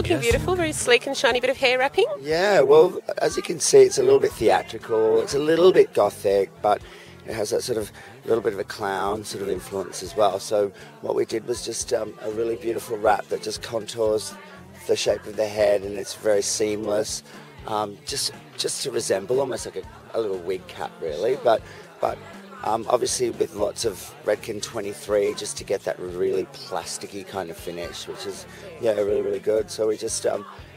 looking beautiful, very sleek and shiny bit of hair wrapping. Yeah, well, as you can see, it's a little bit theatrical, it's a little bit gothic, but it has that sort of little bit of a clown sort of influence as well. So what we did was just a really beautiful wrap that just contours the shape of the head, and it's very seamless, just to resemble almost like a little wig cap, really. But obviously with lots of Redken 23, just to get that really plasticky kind of finish, which is really, really good. So we just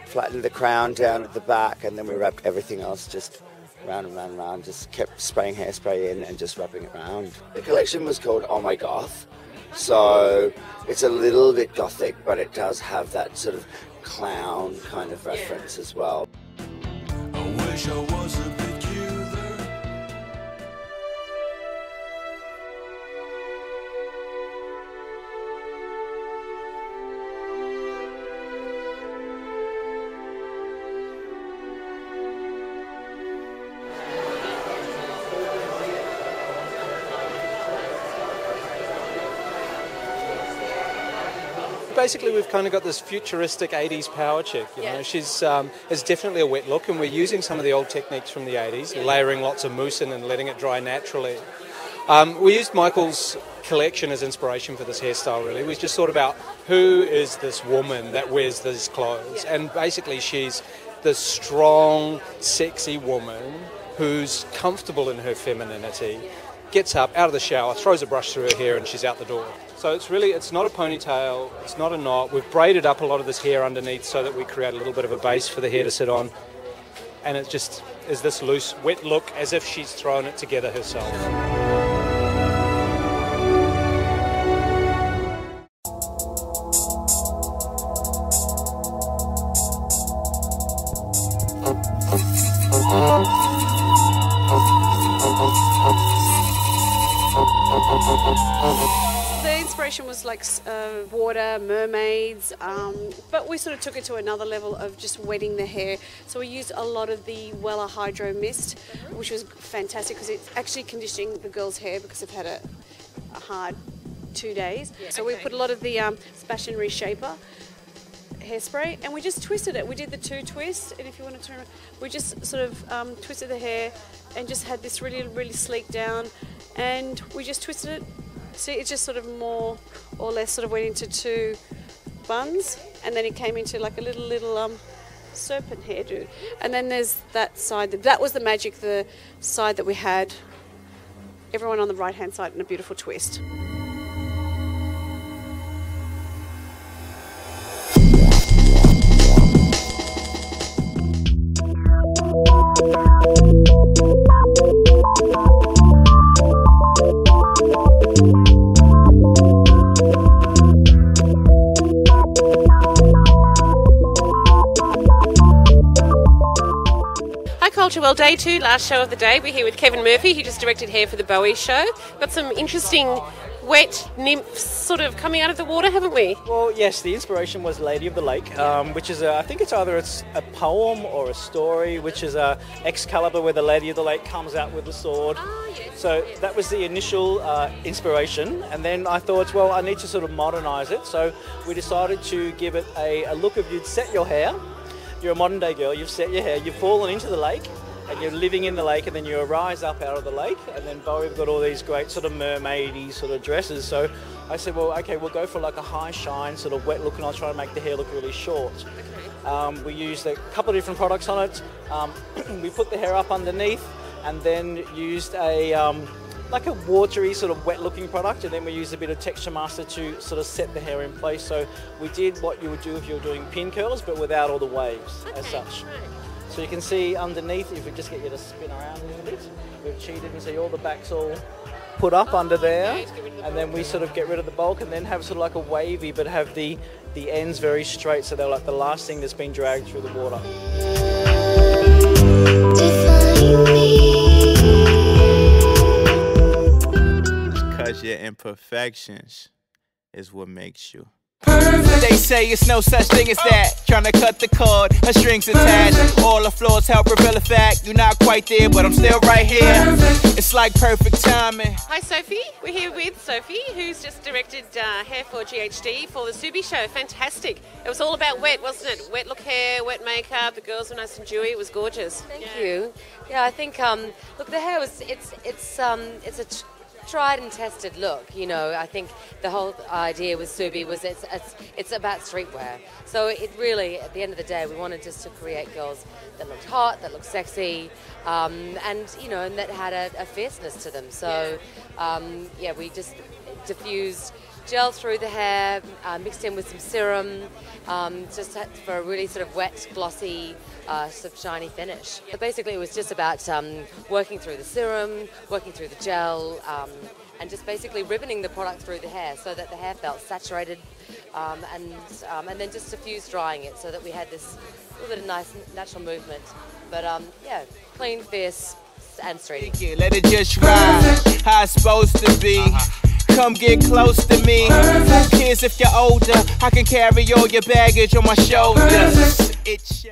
flattened the crown down at the back, and then we wrapped everything else just round and round and round, just kept spraying hairspray in and just wrapping it around. The collection was called Oh My Goth, so it's a little bit gothic, but it does have that sort of clown kind of reference as well. I wish I was a bit cuter. Basically, we've kind of got this futuristic 80s power chick, you know. She's has definitely a wet look, and we're using some of the old techniques from the 80s, layering lots of mousse in and letting it dry naturally. We used Michael's collection as inspiration for this hairstyle, really. We just thought about who is this woman that wears these clothes, and basically she's this strong, sexy woman who's comfortable in her femininity, gets up, out of the shower, throws a brush through her hair, and she's out the door. So it's not a ponytail, it's not a knot. We've braided up a lot of this hair underneath so that we create a little bit of a base for the hair to sit on. And it just is this loose, wet look as if she's thrown it together herself. The inspiration was like water, mermaids, but we sort of took it to another level of just wetting the hair. So we used a lot of the Wella Hydro Mist, which was fantastic because it's actually conditioning the girls' hair because they've had a hard 2 days. So we put a lot of the Splash and Reshaper hairspray, and we just twisted it. We did the 2 twists, and if you want to turn it, we just sort of twisted the hair and just had this really, really sleek down, and we just twisted it. See, it just sort of more or less sort of went into 2 buns, and then it came into like a little serpent hairdo. And then there's that side, that was the magic, the side that we had everyone on the right hand side in a beautiful twist. Well, day 2, last show of the day. We're here with Kevin Murphy, who just directed hair for the Bowie show. Got some interesting wet nymphs sort of coming out of the water, haven't we? Well, yes, the inspiration was Lady of the Lake, which is, I think it's either a poem or a story, which is Excalibur, where the Lady of the Lake comes out with the sword. Oh, yes. So that was the initial inspiration, and then I thought, well, I need to sort of modernise it, so we decided to give it a look of you'd set your hair. You're a modern day girl, you've set your hair, you've fallen into the lake, and you're living in the lake, and then you rise up out of the lake, and then Bowie have got all these great sort of mermaidy sort of dresses. So I said, well, okay, we'll go for like a high shine sort of wet look, and I'll try to make the hair look really short. Okay. We used a couple of different products on it. We put the hair up underneath, and then used a like a watery sort of wet looking product, and then we used a bit of Texture Master to sort of set the hair in place. So we did what you would do if you were doing pin curls, but without all the waves as such. Right. So you can see underneath, if we just get you to spin around a little bit, we've cheated and see all the backs all put up under there, and then we sort of get rid of the bulk and then have sort of like a wavy, but have the ends very straight, so they're like the last thing that's been dragged through the water. Because your imperfections is what makes you perfect. They say it's no such thing as that. Trying to cut the cord, her strings attached. All the flaws help reveal the fact you're not quite there, but I'm still right here. It's like perfect timing. Hi Sophie, we're here with Sophie, who's just directed hair for GHD for the Ksubi show. Fantastic. It was all about wet, wasn't it? Wet look hair, wet makeup. The girls were nice and dewy. It was gorgeous. Thank you. Yeah, I think look, the hair was it's a tried and tested look. You know, I think the whole idea with Ksubi was it's about streetwear. So it really, at the end of the day, we wanted just to create girls that looked hot, that looked sexy, and you know, and that had a fierceness to them. So yeah, we just diffused gel through the hair, mixed in with some serum, just for a really sort of wet, glossy, sort of shiny finish. But basically it was just about working through the serum, working through the gel, and just basically ribboning the product through the hair so that the hair felt saturated, and then just diffuse drying it so that we had this little bit of nice natural movement. But yeah, clean, fierce, and streety. Let it just ride, how it's supposed to be. Come get close to me. Who cares if you're older? I can carry all your baggage on my shoulders.